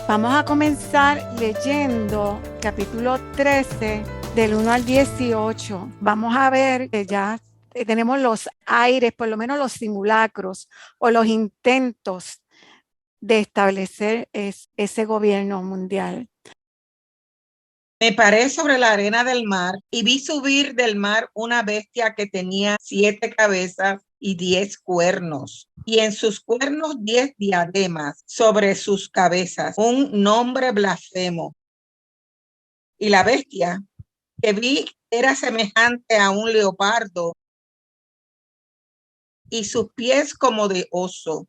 Vamos a comenzar leyendo capítulo 13 del 1 al 18. Vamos a ver que ya tenemos los aires, por lo menos los simulacros o los intentos de establecer ese gobierno mundial. Me paré sobre la arena del mar y vi subir del mar una bestia que tenía 7 cabezas y 10 cuernos, y en sus cuernos 10 diademas, sobre sus cabezas un nombre blasfemo. Y la bestia que vi era semejante a un leopardo, y sus pies como de oso,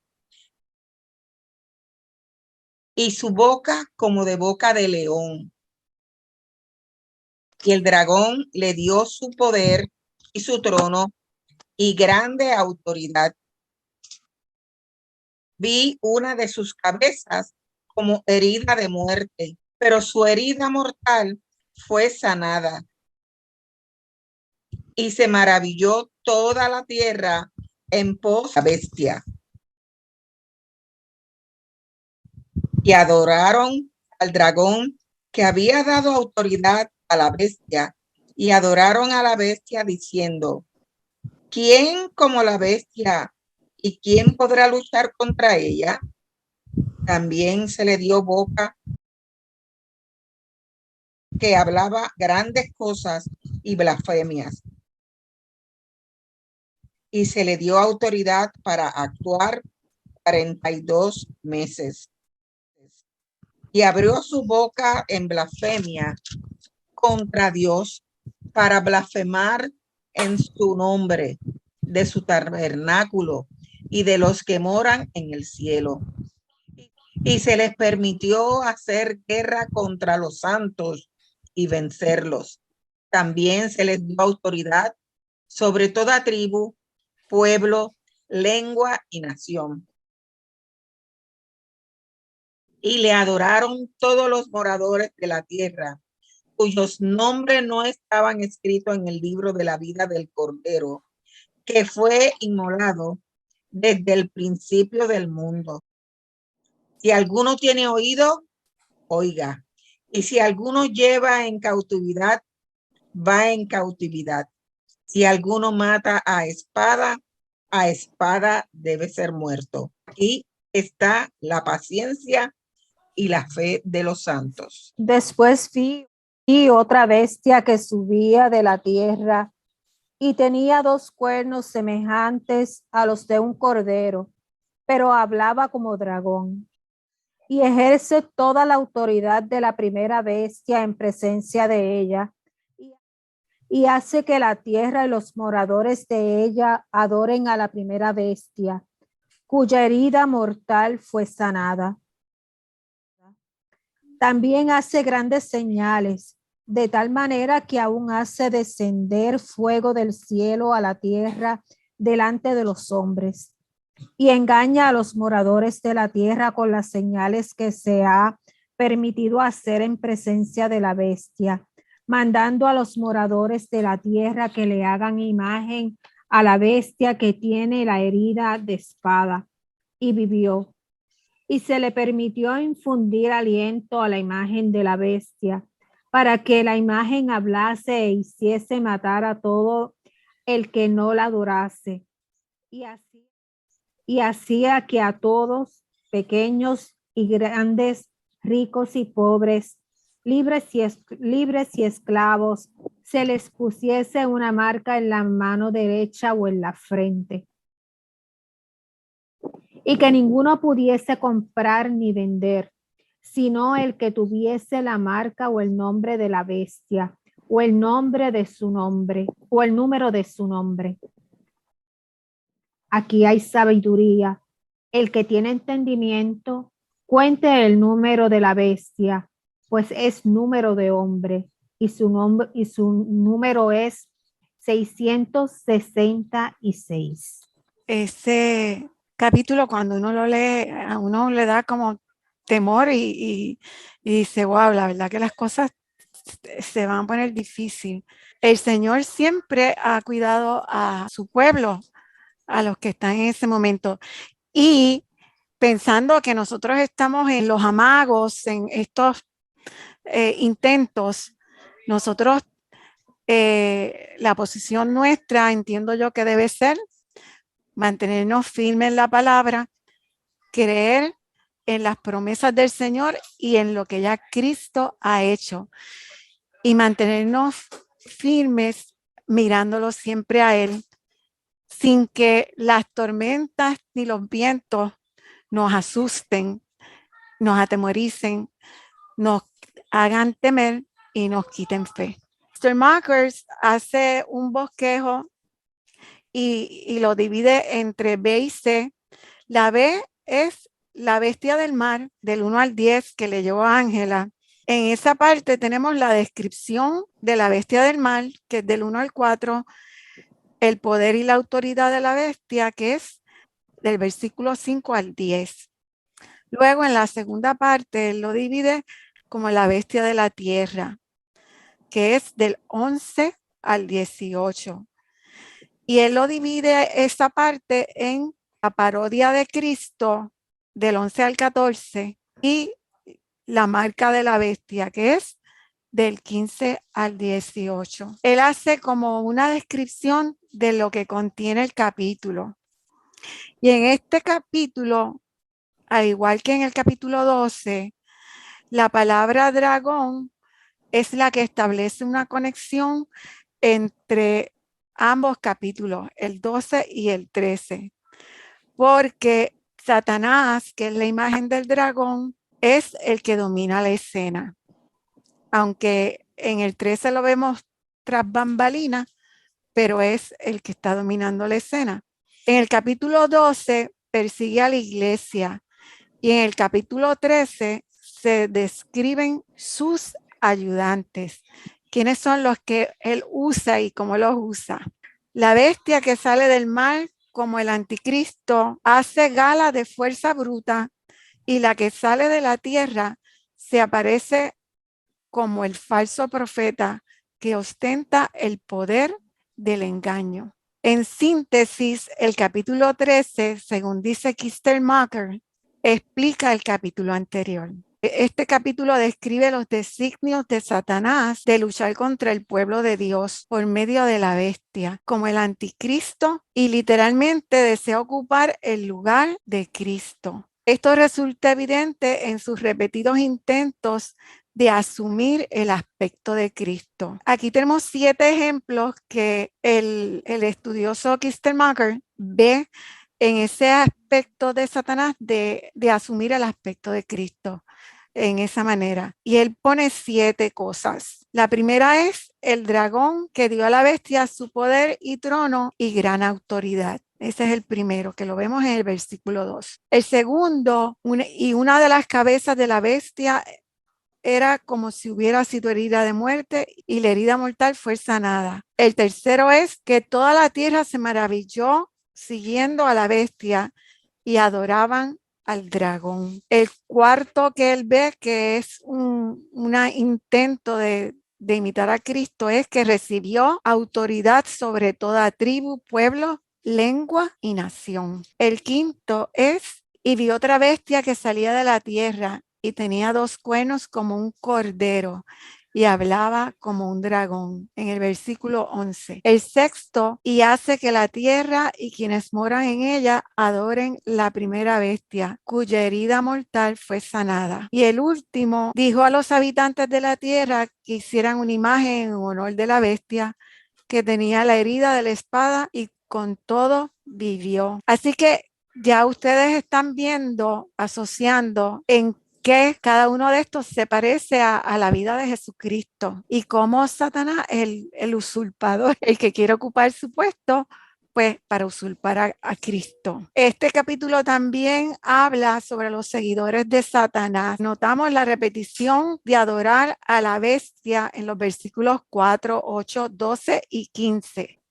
y su boca como de boca de león. Y el dragón le dio su poder y su trono y grande autoridad. Vi una de sus cabezas como herida de muerte, pero su herida mortal fue sanada. Y se maravilló toda la tierra en pos de la bestia. Y adoraron al dragón que había dado autoridad a la bestia, y adoraron a la bestia diciendo: ¿quién como la bestia? ¿Y quién podrá luchar contra ella? También se le dio boca que hablaba grandes cosas y blasfemias. Y se le dio autoridad para actuar 42 meses. Y abrió su boca en blasfemia contra Dios para blasfemar en su nombre, de su tabernáculo y de los que moran en el cielo. Y se les permitió hacer guerra contra los santos y vencerlos. También se les dio autoridad sobre toda tribu, pueblo, lengua y nación. Y le adoraron todos los moradores de la tierra, cuyos nombres no estaban escritos en el libro de la vida del Cordero, que fue inmolado desde el principio del mundo. Si alguno tiene oído, oiga. Y si alguno lleva en cautividad, va en cautividad. Si alguno mata a espada debe ser muerto. Aquí está la paciencia y la fe de los santos. Después vi otra bestia que subía de la tierra y tenía 2 cuernos semejantes a los de un cordero, pero hablaba como dragón. Y ejerce toda la autoridad de la primera bestia en presencia de ella, y hace que la tierra y los moradores de ella adoren a la primera bestia, cuya herida mortal fue sanada. También hace grandes señales, de tal manera que aún hace descender fuego del cielo a la tierra delante de los hombres, y engaña a los moradores de la tierra con las señales que se ha permitido hacer en presencia de la bestia, mandando a los moradores de la tierra que le hagan imagen a la bestia que tiene la herida de espada, y vivió. Y se le permitió infundir aliento a la imagen de la bestia, para que la imagen hablase e hiciese matar a todo el que no la adorase. Y hacía que a todos, pequeños y grandes, ricos y pobres, libres y esclavos, se les pusiese una marca en la mano derecha o en la frente, y que ninguno pudiese comprar ni vender, sino el que tuviese la marca o el nombre de la bestia, o el nombre de su nombre, o el número de su nombre. Aquí hay sabiduría. El que tiene entendimiento, cuente el número de la bestia, pues es número de hombre, y su número es 666. Ese capítulo, cuando uno lo lee, a uno le da como temor y dice: wow, la verdad que las cosas se van a poner difícil. El Señor siempre ha cuidado a su pueblo, a los que están en ese momento. pensando que nosotros estamos en los amagos, en estos intentos, nosotros, la posición nuestra, entiendo yo que debe ser mantenernos firmes en la palabra, creer en las promesas del Señor y en lo que ya Cristo ha hecho, y mantenernos firmes mirándolo siempre a Él, sin que las tormentas ni los vientos nos asusten, nos atemoricen, nos hagan temer y nos quiten fe. Mr. Markers hace un bosquejo y lo divide entre B y C. La B es la bestia del mar, del 1 al 10, que leyó Ángela. En esa parte tenemos la descripción de la bestia del mar, que es del 1 al 4, el poder y la autoridad de la bestia, que es del versículo 5 al 10. Luego, en la segunda parte, él lo divide como la bestia de la tierra, que es del 11 al 18. Y él lo divide esa parte en la parodia de Cristo, del 11 al 14, y la marca de la bestia, que es del 15 al 18. Él hace como una descripción de lo que contiene el capítulo. Y en este capítulo, al igual que en el capítulo 12, la palabra dragón es la que establece una conexión entre ambos capítulos, el 12 y el 13, porque Satanás, que es la imagen del dragón, es el que domina la escena. Aunque en el 13 lo vemos tras bambalinas, pero es el que está dominando la escena. En el capítulo 12 persigue a la iglesia y en el capítulo 13 se describen sus ayudantes. ¿Quiénes son los que él usa y cómo los usa? La bestia que sale del mar como el anticristo hace gala de fuerza bruta, y la que sale de la tierra se aparece como el falso profeta que ostenta el poder del engaño. En síntesis, el capítulo 13, según dice Kistemaker, explica el capítulo anterior. Este capítulo describe los designios de Satanás de luchar contra el pueblo de Dios por medio de la bestia, como el anticristo, y literalmente desea ocupar el lugar de Cristo. Esto resulta evidente en sus repetidos intentos de asumir el aspecto de Cristo. Aquí tenemos 7 ejemplos que el estudioso Kistemaker ve en ese aspecto de Satanás de asumir el aspecto de Cristo en esa manera. Y él pone 7 cosas. La primera es el dragón que dio a la bestia su poder y trono y gran autoridad. Ese es el primero, que lo vemos en el versículo 2. El segundo, una de las cabezas de la bestia era como si hubiera sido herida de muerte y la herida mortal fue sanada. El tercero es que toda la tierra se maravilló siguiendo a la bestia y adoraban al dragón. El cuarto que él ve, que es un intento de imitar a Cristo, es que recibió autoridad sobre toda tribu, pueblo, lengua y nación. El quinto es, y vi otra bestia que salía de la tierra y tenía 2 cuernos como un cordero y hablaba como un dragón, en el versículo 11. El sexto, y hace que la tierra y quienes moran en ella adoren la primera bestia, cuya herida mortal fue sanada. Y el último, dijo a los habitantes de la tierra que hicieran una imagen en honor de la bestia, que tenía la herida de la espada y con todo vivió. Así que ya ustedes están viendo, asociando en que cada uno de estos se parece a la vida de Jesucristo, y cómo Satanás, el usurpador, el que quiere ocupar su puesto, pues para usurpar a Cristo. Este capítulo también habla sobre los seguidores de Satanás. Notamos la repetición de adorar a la bestia en los versículos 4, 8, 12 y 15.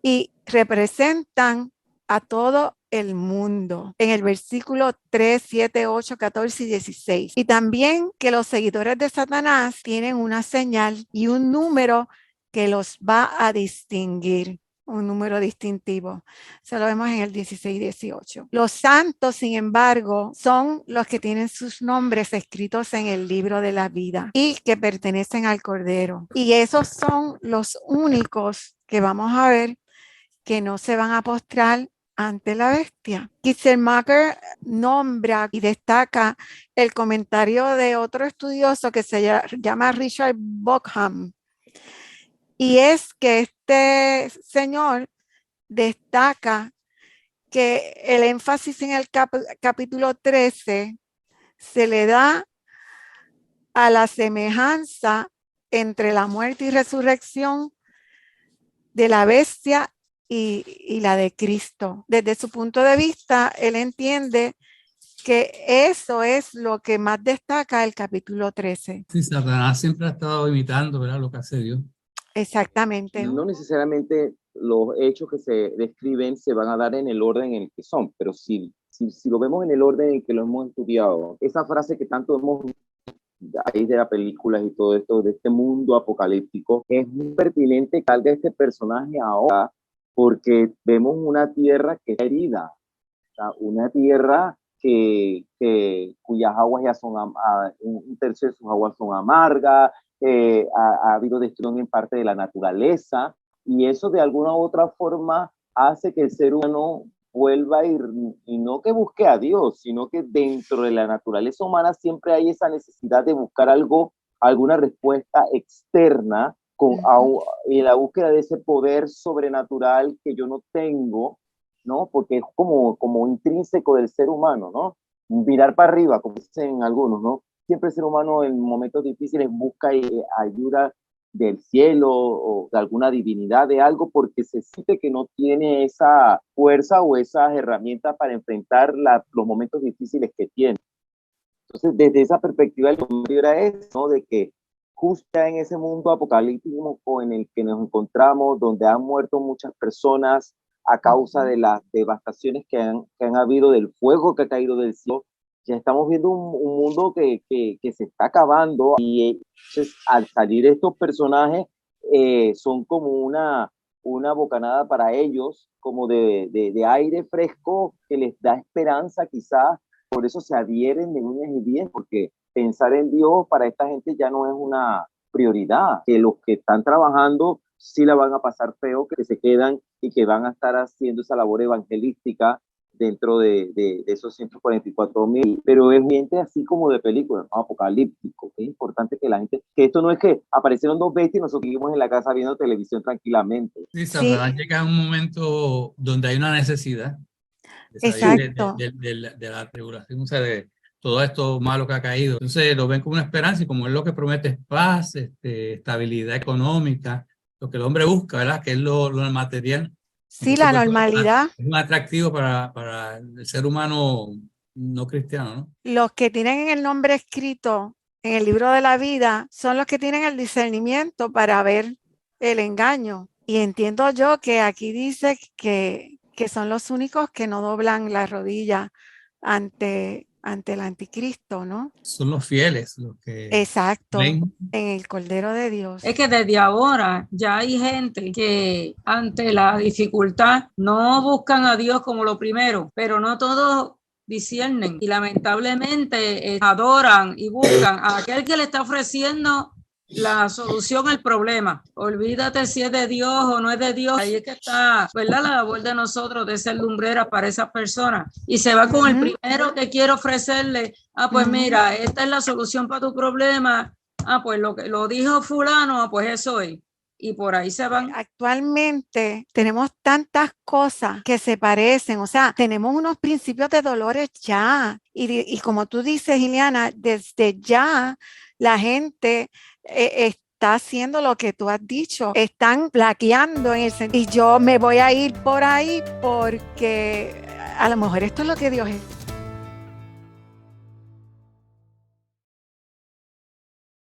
Y representan a todo el mundo en el versículo 3, 7, 8, 14 y 16. Y también que los seguidores de Satanás tienen una señal y un número que los va a distinguir. un número distintivo. Eso lo vemos en el 16 y 18. Los santos, sin embargo, son los que tienen sus nombres escritos en el libro de la vida y que pertenecen al Cordero. Y esos son los únicos que vamos a ver que no se van a postrar ante la bestia. Kisselmacher nombra y destaca el comentario de otro estudioso que se llama Richard Bockham. Y es que este señor destaca que el énfasis en el capítulo 13 se le da a la semejanza entre la muerte y resurrección de la bestia y la de Cristo. Desde su punto de vista, él entiende que eso es lo que más destaca el capítulo 13. Sí, Satanás siempre ha estado imitando, ¿verdad?, lo que hace Dios. Exactamente. No necesariamente los hechos que se describen se van a dar en el orden en el que son, pero si lo vemos en el orden en que lo hemos estudiado, esa frase que tanto hemos ahí de las películas y todo esto, de este mundo apocalíptico, es muy pertinente que salga este personaje ahora, porque vemos una tierra que está herida, o sea, una tierra cuyas aguas ya son, un tercio de sus aguas son amargas, ha habido destrucción en parte de la naturaleza, y eso de alguna u otra forma hace que el ser humano vuelva a ir, y no que busque a Dios, sino que dentro de la naturaleza humana siempre hay esa necesidad de buscar algo, alguna respuesta externa en la búsqueda de ese poder sobrenatural que yo no tengo, ¿no? Porque es como intrínseco del ser humano, ¿no? Mirar para arriba, como dicen algunos, ¿no? Siempre el ser humano en momentos difíciles busca ayuda del cielo o de alguna divinidad, de algo, porque se siente que no tiene esa fuerza o esas herramientas para enfrentar los momentos difíciles que tiene. Entonces, desde esa perspectiva, el comentario era eso, ¿no? De que justo en ese mundo apocalíptico en el que nos encontramos, donde han muerto muchas personas a causa de las devastaciones que han habido, del fuego que ha caído del cielo, ya estamos viendo un mundo que se está acabando, y entonces al salir estos personajes son como una bocanada para ellos, como de aire fresco que les da esperanza quizás. Por eso se adhieren de uñas y dientes, porque pensar en Dios para esta gente ya no es una prioridad, que los que están trabajando sí la van a pasar feo, que se quedan y que van a estar haciendo esa labor evangelística dentro de esos 144,000, pero es gente así como de película, ¿no? Apocalíptico. Es importante que la gente, que esto no es que aparecieron dos bestias y nosotros seguimos en la casa viendo televisión tranquilamente. Sí, Satanás llega a un momento donde hay una necesidad de salir de la tribulación, o sea, de todo esto malo que ha caído. Entonces lo ven como una esperanza, y como es lo que promete es paz, estabilidad económica, lo que el hombre busca, ¿verdad?, que es lo material. Sí, la normalidad. Es un atractivo para el ser humano no cristiano, ¿no? Los que tienen el nombre escrito en el libro de la vida son los que tienen el discernimiento para ver el engaño. Y entiendo yo que aquí dice que son los únicos que no doblan la rodilla ante el anticristo, ¿no? Son los fieles los que Exacto, ven en el Cordero de Dios. Es que desde ahora ya hay gente que ante la dificultad no buscan a Dios como lo primero, pero no todos disciernen y lamentablemente adoran y buscan a aquel que le está ofreciendo la solución al problema. Olvídate si es de Dios o no es de Dios. Ahí es que está, ¿verdad?, la labor de nosotros de ser lumbreras para esas personas. Y se va con el primero que quiere ofrecerle, pues mira, esta es la solución para tu problema. Pues lo dijo fulano, pues eso es. Y por ahí se van. Actualmente tenemos tantas cosas que se parecen, o sea, tenemos unos principios de dolores ya. Y como tú dices, Ileana, desde ya la gente está haciendo lo que tú has dicho, están plaqueando en el sentido, y yo me voy a ir por ahí porque a lo mejor esto es lo que Dios es.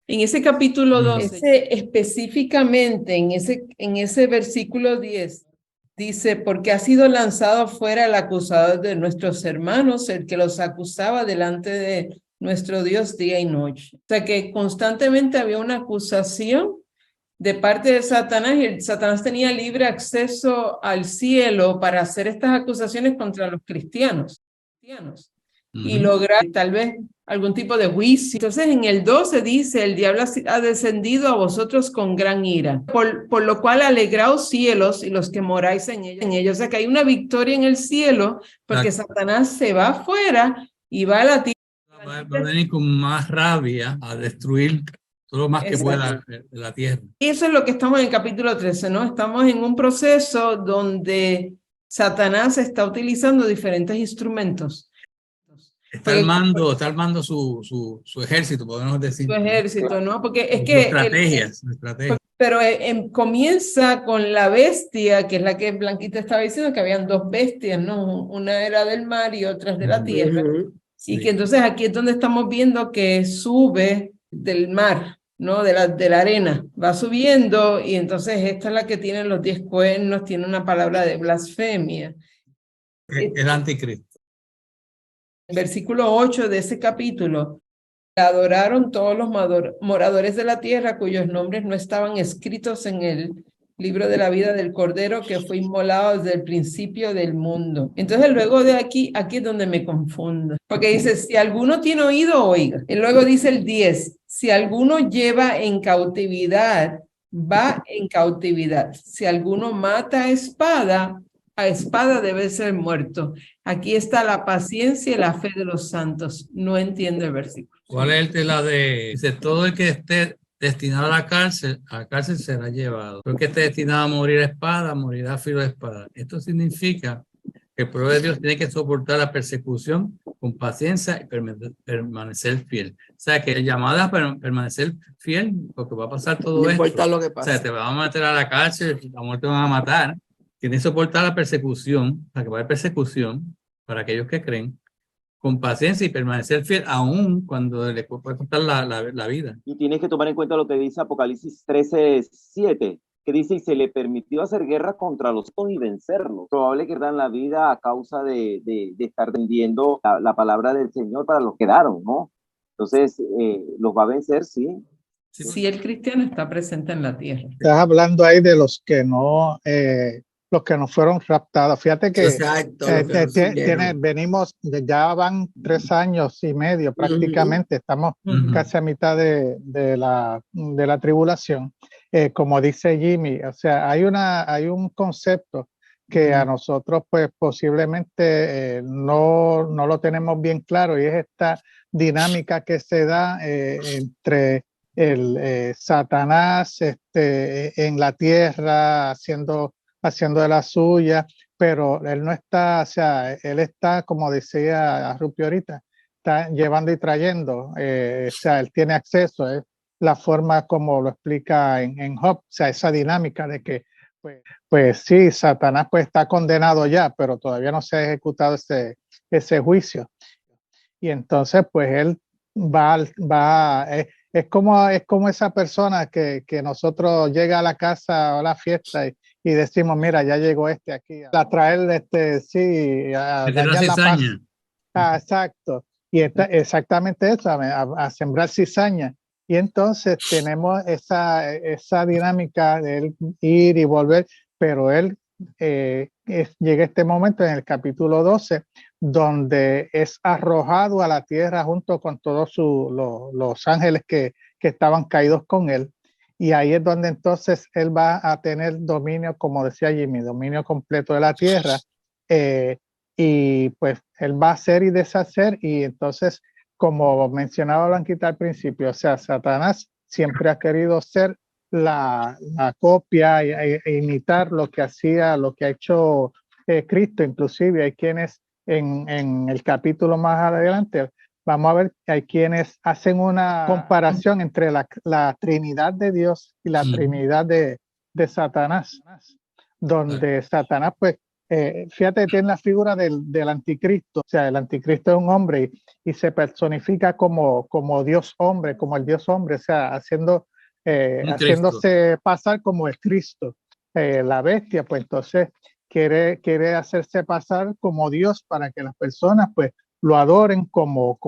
En ese capítulo 12, específicamente en ese versículo 10, dice, porque ha sido lanzado fuera el acusador de nuestros hermanos, el que los acusaba delante de nuestro Dios día y noche. O sea que constantemente había una acusación de parte de Satanás, y Satanás tenía libre acceso al cielo para hacer estas acusaciones contra los cristianos. Y lograr tal vez algún tipo de juicio. Entonces en el 12 dice, el diablo ha descendido a vosotros con gran ira, por lo cual alegraos cielos y los que moráis en ellos. O sea que hay una victoria en el cielo porque Satanás se va afuera y va a la tierra. Va a venir con más rabia a destruir todo lo más que pueda de la tierra. Y eso es lo que estamos en el capítulo 13, ¿no? Estamos en un proceso donde Satanás está utilizando diferentes instrumentos. Está armando su ejército, podemos decir. Su ejército, ¿no? Porque es Sus que... estrategias. Pero comienza con la bestia, que es la que Blanquita estaba diciendo, que habían dos bestias, ¿no? Una era del mar y otra de la tierra. Sí. Y que entonces aquí es donde estamos viendo que sube del mar, ¿no? De la arena. Va subiendo y entonces esta es la que tiene los 10 cuernos, tiene una palabra de blasfemia. El anticristo. Versículo 8 de ese capítulo, adoraron todos los moradores de la tierra cuyos nombres no estaban escritos en el libro de la vida del Cordero que fue inmolado desde el principio del mundo. Entonces luego de aquí es donde me confundo, porque dice, si alguno tiene oído, oiga. Y luego dice el 10, si alguno lleva en cautividad, va en cautividad. Si alguno mata a espada debe ser muerto. Aquí está la paciencia y la fe de los santos. No entiendo el versículo. ¿Cuál es la de? Dice, todo el que esté destinado a la cárcel será llevado. Todo el que esté destinado a morir a espada, morirá a filo de espada. Esto significa que el pueblo de Dios tiene que soportar la persecución con paciencia y permanecer fiel. O sea, que llamada a permanecer fiel, porque va a pasar todo esto. No importa lo que pase. O sea, te van a meter a la cárcel, a muerte te van a matar. Tienes que soportar la persecución, o sea, que va a haber persecución para aquellos que creen, con paciencia y permanecer fiel, aún cuando le puede costar la vida. Y tienes que tomar en cuenta lo que dice Apocalipsis 13:7, que dice, y se le permitió hacer guerra contra los y vencerlos. Probable que dan la vida a causa de estar vendiendo la palabra del Señor para los que quedaron, ¿no? Entonces, los va a vencer, sí. Si el cristiano está presente en la tierra. Estás hablando ahí de los que no fueron raptados. Fíjate que Exacto, venimos, ya van 3 años y medio prácticamente, estamos casi a mitad de la tribulación. Como dice Jimmy, o sea, hay un concepto que a nosotros pues posiblemente no lo tenemos bien claro, y es esta dinámica que se da entre el Satanás en la tierra haciendo de la suya, pero él no está, o sea, él está, como decía Rupi ahorita, está llevando y trayendo, o sea, él tiene acceso, es la forma como lo explica en Job, o sea, esa dinámica de que, pues sí, Satanás pues está condenado ya, pero todavía no se ha ejecutado ese juicio. Y entonces, pues él es como esa persona que nosotros llega a la casa o a la fiesta y decimos, mira, ya llegó aquí a traer sí, a dañar la paz. Exacto. Y exactamente eso, a sembrar cizaña. Y entonces tenemos esa dinámica de él ir y volver, pero él llega este momento en el capítulo 12, donde es arrojado a la tierra junto con todos los ángeles que estaban caídos con él. Y ahí es donde entonces él va a tener dominio, como decía Jimmy, dominio completo de la tierra. Y pues él va a hacer y deshacer. Y entonces, como mencionaba Blanquita al principio, o sea, Satanás siempre ha querido ser la copia e imitar lo que ha hecho Cristo. Inclusive hay quienes en el capítulo más adelante vamos a ver que hay quienes hacen una comparación entre la Trinidad de Dios y la Trinidad de Satanás, donde Satanás, pues, fíjate, tiene la figura del anticristo. O sea, el anticristo es un hombre y se personifica como Dios hombre, como el Dios hombre, o sea, haciéndose pasar como el Cristo. La bestia, pues entonces quiere hacerse pasar como Dios para que las personas pues lo adoren, como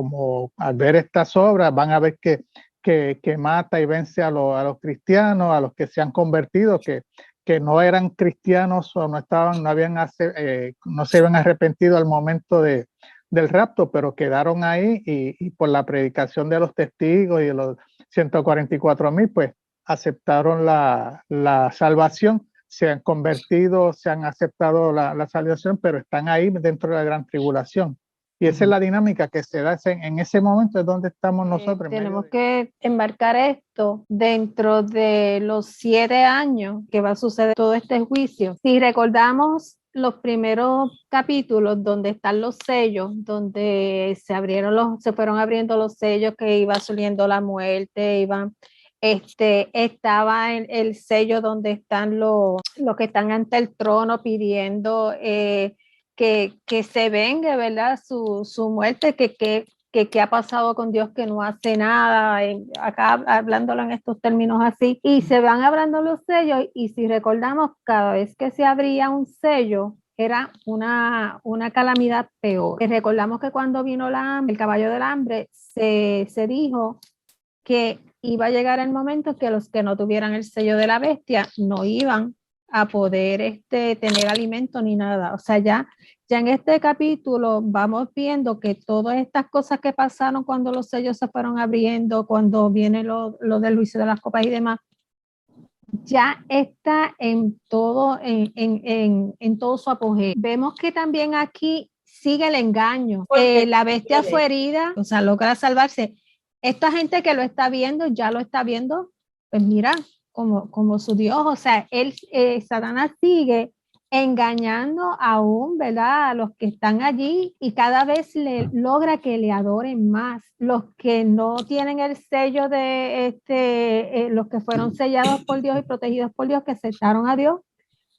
al ver estas obras van a ver que que mata y vence a los cristianos, a los que se han convertido, que no eran cristianos o no se habían arrepentido al momento del rapto, pero quedaron ahí y por la predicación de los testigos y de los 144,000, pues aceptaron la salvación, se han convertido, se han aceptado la salvación, pero están ahí dentro de la gran tribulación. Y esa es la dinámica que se da en ese momento, es donde estamos nosotros. Tenemos que enmarcar esto dentro de los 7 años que va a suceder todo este juicio. Si recordamos los primeros capítulos donde están los sellos, donde se fueron abriendo los sellos, que iba subiendo la muerte, estaba el sello donde están los que están ante el trono pidiendo que se vengue, ¿verdad? Su muerte, que ha pasado con Dios, que no hace nada, acá hablándolo en estos términos así, y se van abriendo los sellos, y si recordamos, cada vez que se abría un sello, era una calamidad peor. Recordamos que cuando vino el caballo del hambre, se dijo que iba a llegar el momento que los que no tuvieran el sello de la bestia no iban a poder tener alimento ni nada. O sea, ya en este capítulo vamos viendo que todas estas cosas que pasaron cuando los sellos se fueron abriendo, cuando viene lo del juicio de las copas y demás, ya está en todo su apogeo. Vemos que también aquí sigue el engaño. La bestia fue herida, o sea, logra salvarse. Esta gente que lo está viendo, ya lo está viendo, pues mira, como su Dios. O sea, Satanás sigue engañando aún, ¿verdad?, a los que están allí, y cada vez logra que le adoren más. Los que no tienen el sello de los que fueron sellados por Dios y protegidos por Dios, que aceptaron a Dios,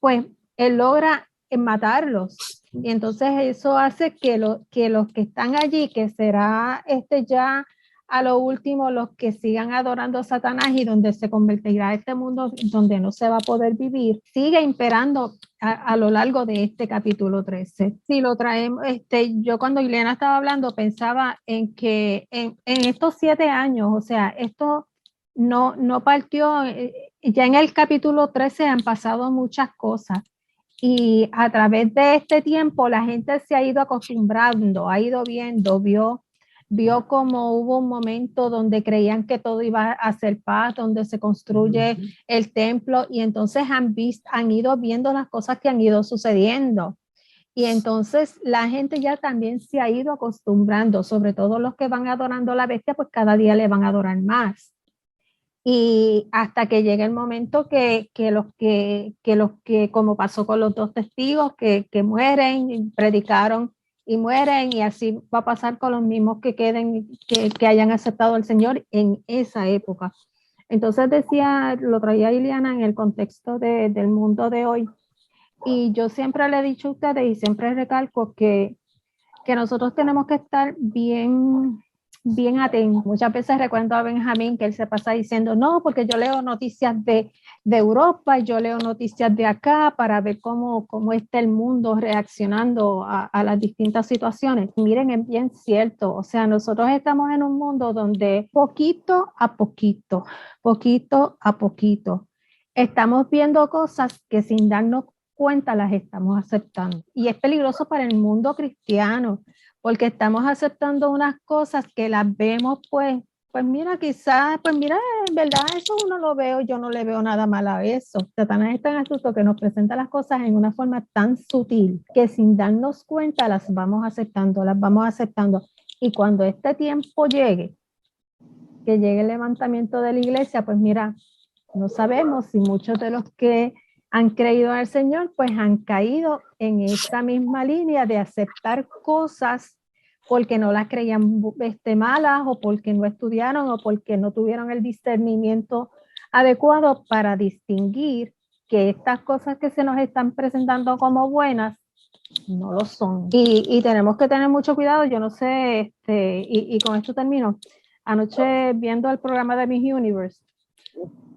pues él logra matarlos. Y entonces eso hace que los que están allí, que será ya a lo último los que sigan adorando a Satanás, y donde se convertirá este mundo donde no se va a poder vivir, sigue imperando a lo largo de este capítulo 13. Si lo traemos, yo cuando Ileana estaba hablando pensaba en que en estos 7 años, o sea, esto no partió, ya en el capítulo 13 han pasado muchas cosas, y a través de este tiempo la gente se ha ido acostumbrando, ha ido viendo, vio como hubo un momento donde creían que todo iba a ser paz, donde se construye el templo, y entonces han ido viendo las cosas que han ido sucediendo. Y entonces la gente ya también se ha ido acostumbrando, sobre todo los que van adorando a la bestia, pues cada día le van a adorar más. Y hasta que llegue el momento que los que, como pasó con los 2 testigos que mueren, predicaron y mueren, y así va a pasar con los mismos que queden, que hayan aceptado al Señor en esa época. Entonces lo traía Ileana en el contexto del mundo de hoy, y yo siempre le he dicho a ustedes y siempre recalco que nosotros tenemos que estar bien atentos. Muchas veces recuerdo a Benjamín que él se pasa diciendo, no, porque yo leo noticias de Europa, yo leo noticias de acá para ver cómo está el mundo reaccionando a las distintas situaciones. Miren, es bien cierto, o sea, nosotros estamos en un mundo donde poquito a poquito, estamos viendo cosas que sin darnos cuenta las estamos aceptando, y es peligroso para el mundo cristiano, porque estamos aceptando unas cosas que las vemos, pues mira, quizás, pues mira, en verdad eso uno lo veo, yo no le veo nada mal a eso. Satanás es tan astuto que nos presenta las cosas en una forma tan sutil que sin darnos cuenta las vamos aceptando, y cuando este tiempo llegue, que llegue el levantamiento de la iglesia, pues mira, no sabemos si muchos de los que han creído en el Señor, pues han caído en esa misma línea de aceptar cosas porque no las creían malas, o porque no estudiaron, o porque no tuvieron el discernimiento adecuado para distinguir que estas cosas que se nos están presentando como buenas no lo son. Y tenemos que tener mucho cuidado. Yo no sé, y con esto termino. Anoche, viendo el programa de Miss Universe,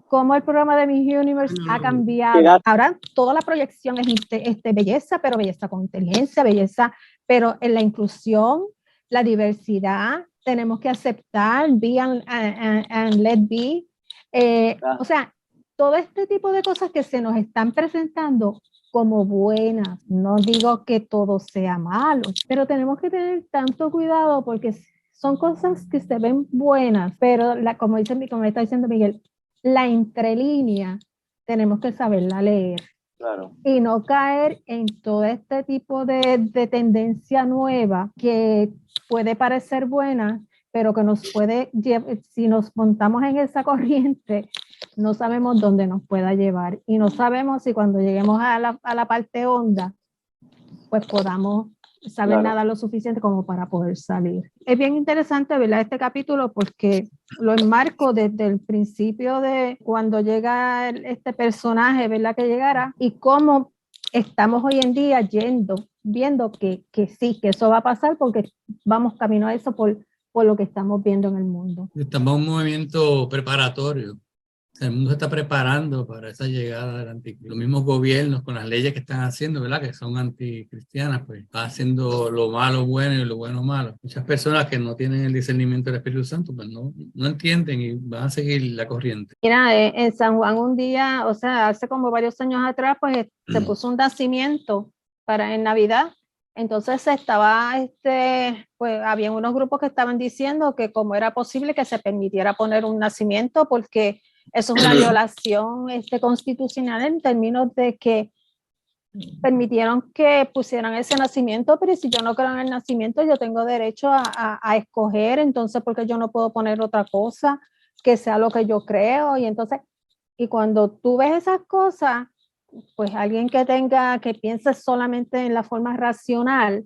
cómo el programa de Miss Universe ha cambiado. Ahora toda la proyección es belleza, pero belleza con inteligencia, belleza, pero en la inclusión, la diversidad, tenemos que aceptar, be and let be. O sea, todo este tipo de cosas que se nos están presentando como buenas. No digo que todo sea malo, pero tenemos que tener tanto cuidado porque son cosas que se ven buenas, pero como está diciendo Miguel, la entrelínea tenemos que saberla leer. Claro. Y no caer en todo este tipo de tendencia nueva que puede parecer buena, pero que nos puede, si nos montamos en esa corriente, no sabemos dónde nos pueda llevar. Y no sabemos si cuando lleguemos a la parte honda, pues podamos saber nada lo suficiente como para poder salir. Es bien interesante, ¿verdad? Este capítulo porque lo enmarco desde el principio de cuando llega este personaje, ¿verdad? Que llegara y cómo estamos hoy en día viendo que sí, que eso va a pasar porque vamos camino a eso por lo que estamos viendo en el mundo. Estamos en un movimiento preparatorio. El mundo se está preparando para esa llegada del anticristo. Los mismos gobiernos con las leyes que están haciendo, ¿verdad? Que son anticristianas, pues va haciendo lo malo bueno y lo bueno malo. Muchas personas que no tienen el discernimiento del Espíritu Santo, pues no entienden y van a seguir la corriente. Mira, en San Juan un día, o sea, hace como varios años atrás, pues se puso un nacimiento en Navidad. Entonces pues había unos grupos que estaban diciendo que cómo era posible que se permitiera poner un nacimiento porque eso es una violación constitucional en términos de que permitieron que pusieran ese nacimiento, pero si yo no creo en el nacimiento, yo tengo derecho a escoger, entonces, porque yo no puedo poner otra cosa que sea lo que yo creo, y cuando tú ves esas cosas, pues alguien que piense solamente en la forma racional,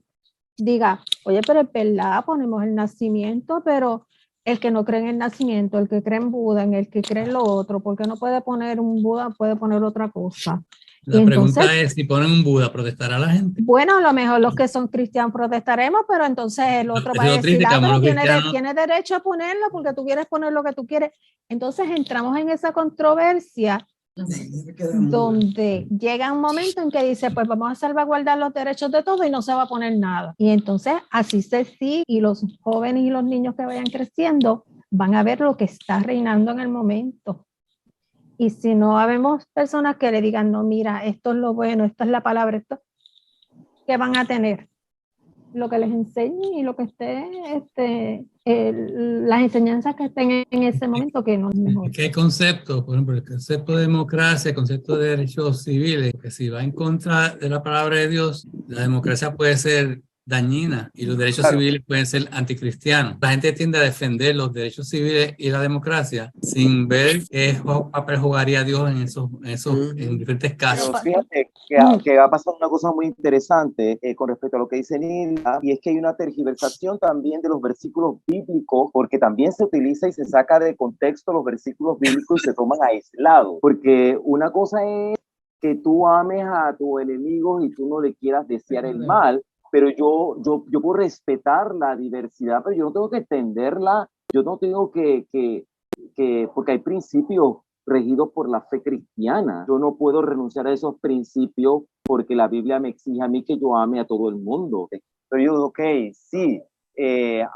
diga, oye, pero es verdad, ponemos el nacimiento, pero el que no cree en el nacimiento, el que cree en Buda, en el que cree en lo otro, ¿por qué no puede poner un Buda, puede poner otra cosa? La pregunta es, si ponen un Buda, ¿protestará la gente? Bueno, a lo mejor los que son cristianos protestaremos, pero entonces el otro va a decir, pero tiene derecho a ponerlo porque tú quieres poner lo que tú quieres. Entonces entramos en esa controversia donde llega un momento en que dice, pues vamos a salvaguardar los derechos de todos y no se va a poner nada. Y entonces así se sigue y los jóvenes y los niños que vayan creciendo van a ver lo que está reinando en el momento. Y si no habemos personas que le digan, no, mira, esto es lo bueno, esto es la palabra, ¿qué van a tener? Lo que les enseñe y lo que esté, las enseñanzas que estén en ese momento que no es mejor. ¿Qué conceptos? Por ejemplo, el concepto de democracia, el concepto de derechos civiles, que si va en contra de la palabra de Dios, la democracia puede ser dañina y los derechos civiles pueden ser anticristianos. La gente tiende a defender los derechos civiles y la democracia sin ver qué papel jugaría Dios en diferentes casos. Pero fíjate que ha pasado una cosa muy interesante con respecto a lo que dice Nilda, y es que hay una tergiversación también de los versículos bíblicos, porque también se utiliza y se saca de contexto los versículos bíblicos y se toman aislados, porque una cosa es que tú ames a tu enemigo y tú no le quieras desear el mal, pero yo puedo respetar la diversidad, pero yo no tengo que entenderla, yo no tengo que porque hay principios regidos por la fe cristiana. Yo no puedo renunciar a esos principios porque la Biblia me exige a mí que yo ame a todo el mundo. Pero yo digo, ok, sí,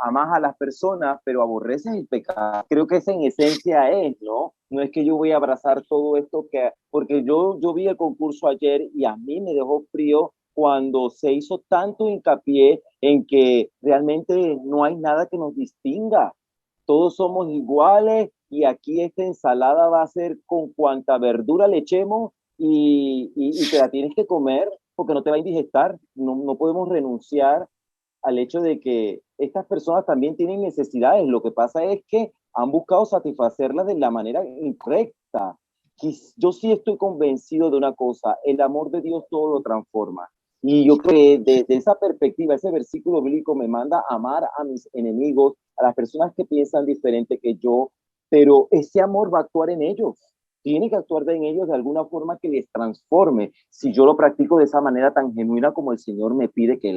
amas a las personas, pero aborreces el pecado. Creo que esa en esencia es, ¿no? No es que yo voy a abrazar todo esto, porque yo vi el concurso ayer y a mí me dejó frío cuando se hizo tanto hincapié en que realmente no hay nada que nos distinga. Todos somos iguales y aquí esta ensalada va a ser con cuanta verdura le echemos y te la tienes que comer porque no te va a indigestar. No podemos renunciar al hecho de que estas personas también tienen necesidades. Lo que pasa es que han buscado satisfacerlas de la manera incorrecta. Yo sí estoy convencido de una cosa, el amor de Dios todo lo transforma. Y yo creo que desde esa perspectiva, ese versículo bíblico me manda a amar a mis enemigos, a las personas que piensan diferente que yo, pero ese amor va a actuar en ellos. Tiene que actuar en ellos de alguna forma que les transforme, si yo lo practico de esa manera tan genuina como el Señor me pide que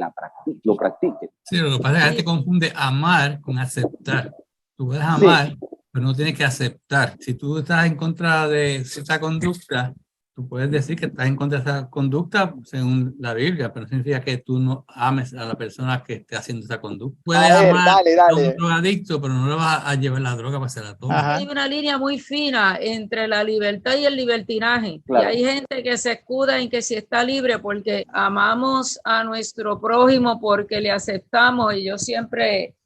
lo practique. Sí, lo que pasa es que la gente confunde amar con aceptar. Tú puedes amar, pero no tienes que aceptar. Si tú estás en contra de cierta conducta, Tú puedes decir que estás en contra de esa conducta según la Biblia, pero no significa que tú no ames a la persona que esté haciendo esa conducta. Puedes amar a un drogadicto, pero no le vas a llevar la droga para que se la tome. Hay una línea muy fina entre la libertad y el libertinaje. Claro. Y hay gente que se escuda en que si está libre porque amamos a nuestro prójimo, porque le aceptamos. Y yo siempre,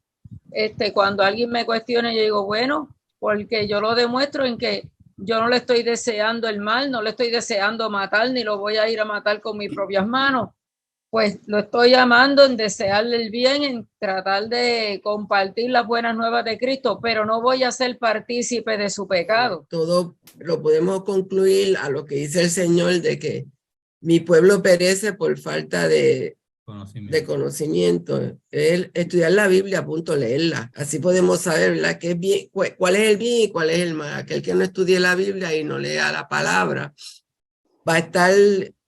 cuando alguien me cuestiona, yo digo, bueno, porque yo lo demuestro en que yo no le estoy deseando el mal, no le estoy deseando matar, ni lo voy a ir a matar con mis propias manos. Pues lo estoy amando en desearle el bien, en tratar de compartir las buenas nuevas de Cristo, pero no voy a ser partícipe de su pecado. Todo lo podemos concluir a lo que dice el Señor de que mi pueblo perece por falta de conocimiento. Estudiar la Biblia, punto, leerla. Así podemos saber, ¿verdad?, qué es bien, cuál es el bien y cuál es el mal. Aquel que no estudie la Biblia y no lea la palabra va a estar,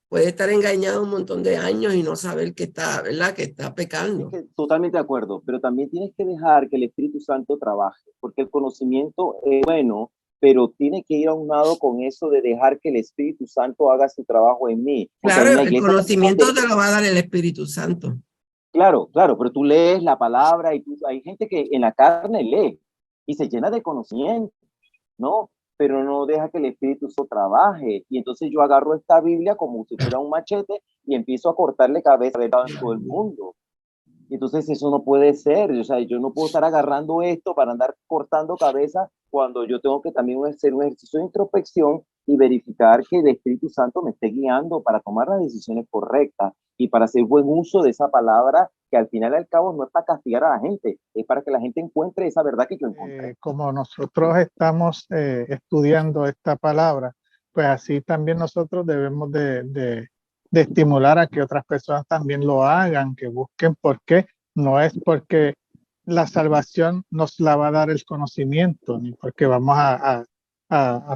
puede estar engañado un montón de años y no saber que está, ¿verdad?, que está pecando. Totalmente de acuerdo, pero también tienes que dejar que el Espíritu Santo trabaje, porque el conocimiento es bueno, pero tiene que ir a un lado con eso de dejar que el Espíritu Santo haga su trabajo en mí. Claro, el conocimiento te lo va a dar el Espíritu Santo. Claro, claro, pero tú lees la palabra y hay gente que en la carne lee y se llena de conocimiento, ¿no? Pero no deja que el Espíritu Santo trabaje. Y entonces yo agarro esta Biblia como si fuera un machete y empiezo a cortarle cabeza a todo el mundo. Entonces eso no puede ser, o sea, yo no puedo estar agarrando esto para andar cortando cabeza cuando yo tengo que también hacer un ejercicio de introspección y verificar que el Espíritu Santo me esté guiando para tomar las decisiones correctas y para hacer buen uso de esa palabra, que al final y al cabo no es para castigar a la gente, es para que la gente encuentre esa verdad que yo encontré. Como nosotros estamos estudiando esta palabra, pues así también nosotros debemos de estimular a que otras personas también lo hagan, que busquen, porque no es porque la salvación nos la va a dar el conocimiento, ni porque vamos a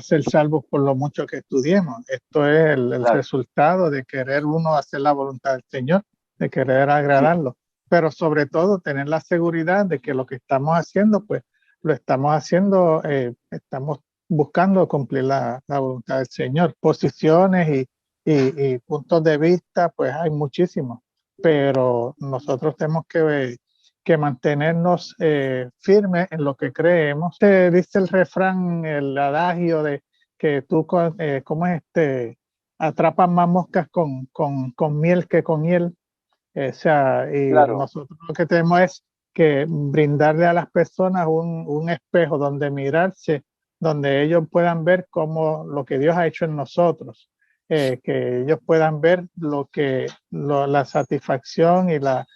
ser salvos por lo mucho que estudiemos. Esto es el resultado de querer uno hacer la voluntad del Señor, de querer agradarlo, pero sobre todo tener la seguridad de que lo que estamos haciendo, pues lo estamos haciendo, estamos buscando cumplir la voluntad del Señor. Posiciones y puntos de vista, pues hay muchísimos, pero nosotros tenemos que mantenernos firmes en lo que creemos. Dice el refrán, el adagio de que tú, ¿cómo es atrapas más moscas con miel que con hiel. O sea, y nosotros lo que tenemos es que brindarle a las personas un espejo donde mirarse, donde ellos puedan ver cómo lo que Dios ha hecho en nosotros. Que ellos puedan ver la satisfacción y la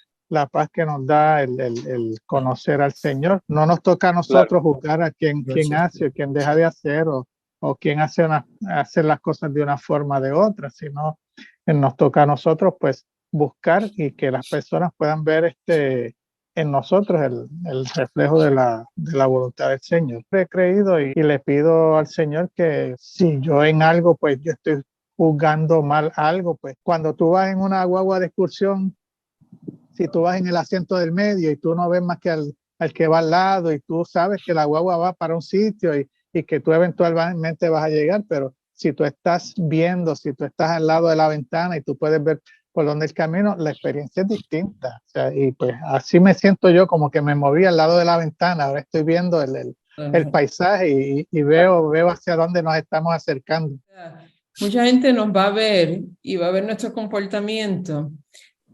paz que nos da el conocer al Señor. No nos toca a nosotros juzgar a quien hace o quien deja de hacer o quien hace las cosas de una forma o de otra, sino nos toca a nosotros pues buscar y que las personas puedan ver en nosotros el reflejo de la voluntad del Señor. He creído y le pido al Señor que si yo en algo pues yo estoy juzgando mal algo, pues cuando tú vas en una guagua de excursión, si tú vas en el asiento del medio y tú no ves más que al que va al lado y tú sabes que la guagua va para un sitio y que tú eventualmente vas a llegar, pero si tú estás viendo, si tú estás al lado de la ventana y tú puedes ver por dónde el camino, la experiencia es distinta. O sea, y pues así me siento yo, como que me moví al lado de la ventana, ahora estoy viendo el paisaje y veo hacia dónde nos estamos acercando. Mucha gente nos va a ver y va a ver nuestro comportamiento,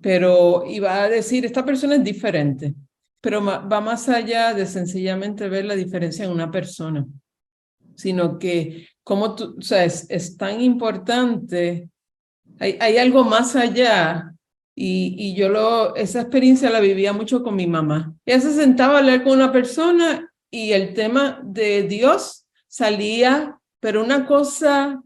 pero y va a decir, esta persona es diferente, pero va más allá de sencillamente ver la diferencia en una persona, sino que como tú, o sea, es tan importante, hay algo más allá, y yo esa experiencia la vivía mucho con mi mamá. Ella se sentaba a hablar con una persona y el tema de Dios salía, pero una cosa...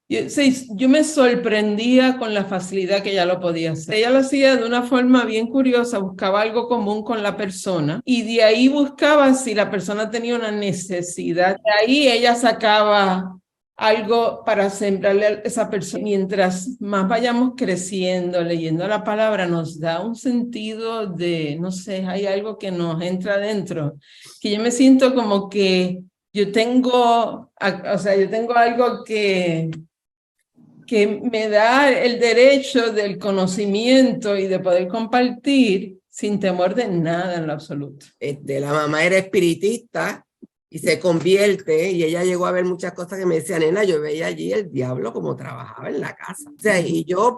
Yo me sorprendía con la facilidad que ella lo podía hacer. Ella lo hacía de una forma bien curiosa, buscaba algo común con la persona y de ahí buscaba si la persona tenía una necesidad. De ahí ella sacaba algo para sembrarle a esa persona. Mientras más vayamos creciendo, leyendo la palabra, nos da un sentido de, no sé, hay algo que nos entra adentro, que yo me siento como que yo tengo algo que que me da el derecho del conocimiento y de poder compartir sin temor de nada en lo absoluto. La mamá era espiritista y se convierte, y ella llegó a ver muchas cosas que me decía, nena, yo veía allí el diablo como trabajaba en la casa. O sea, y yo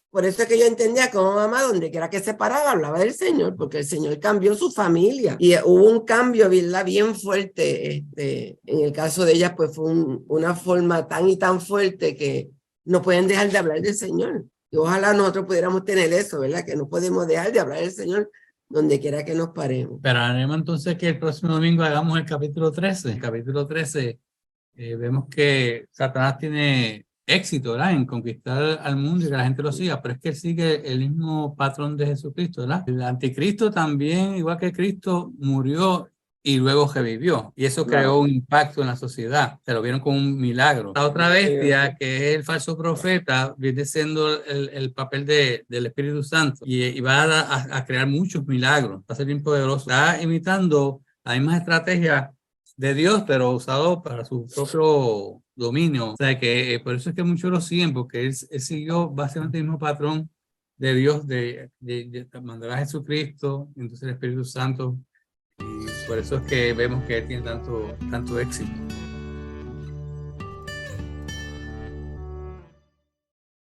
por eso es que yo entendía como mamá, donde quiera que se paraba, hablaba del Señor, porque el Señor cambió su familia. Y hubo un cambio, ¿verdad?, bien fuerte. En el caso de ella, pues fue una forma tan y tan fuerte que no pueden dejar de hablar del Señor. Y ojalá nosotros pudiéramos tener eso, ¿verdad? Que no podemos dejar de hablar del Señor donde quiera que nos paremos. Pero haremos entonces que el próximo domingo hagamos el capítulo 13. El capítulo 13 vemos que Satanás tiene éxito, ¿verdad?, en conquistar al mundo y que la gente lo siga, pero es que él sigue el mismo patrón de Jesucristo, ¿verdad? El anticristo también, igual que Cristo, murió y luego revivió, y eso creó un impacto en la sociedad. Se lo vieron como un milagro. La otra bestia, que es el falso profeta, viene siendo el papel del Espíritu Santo, y va a crear muchos milagros, va a ser bien poderoso. Está imitando la misma estrategia de Dios, pero usado para su propio dominio. O sea que por eso es que muchos lo siguen, porque él siguió básicamente el mismo patrón de Dios, de mandar a Jesucristo, entonces el Espíritu Santo. Y por eso es que vemos que él tiene tanto éxito.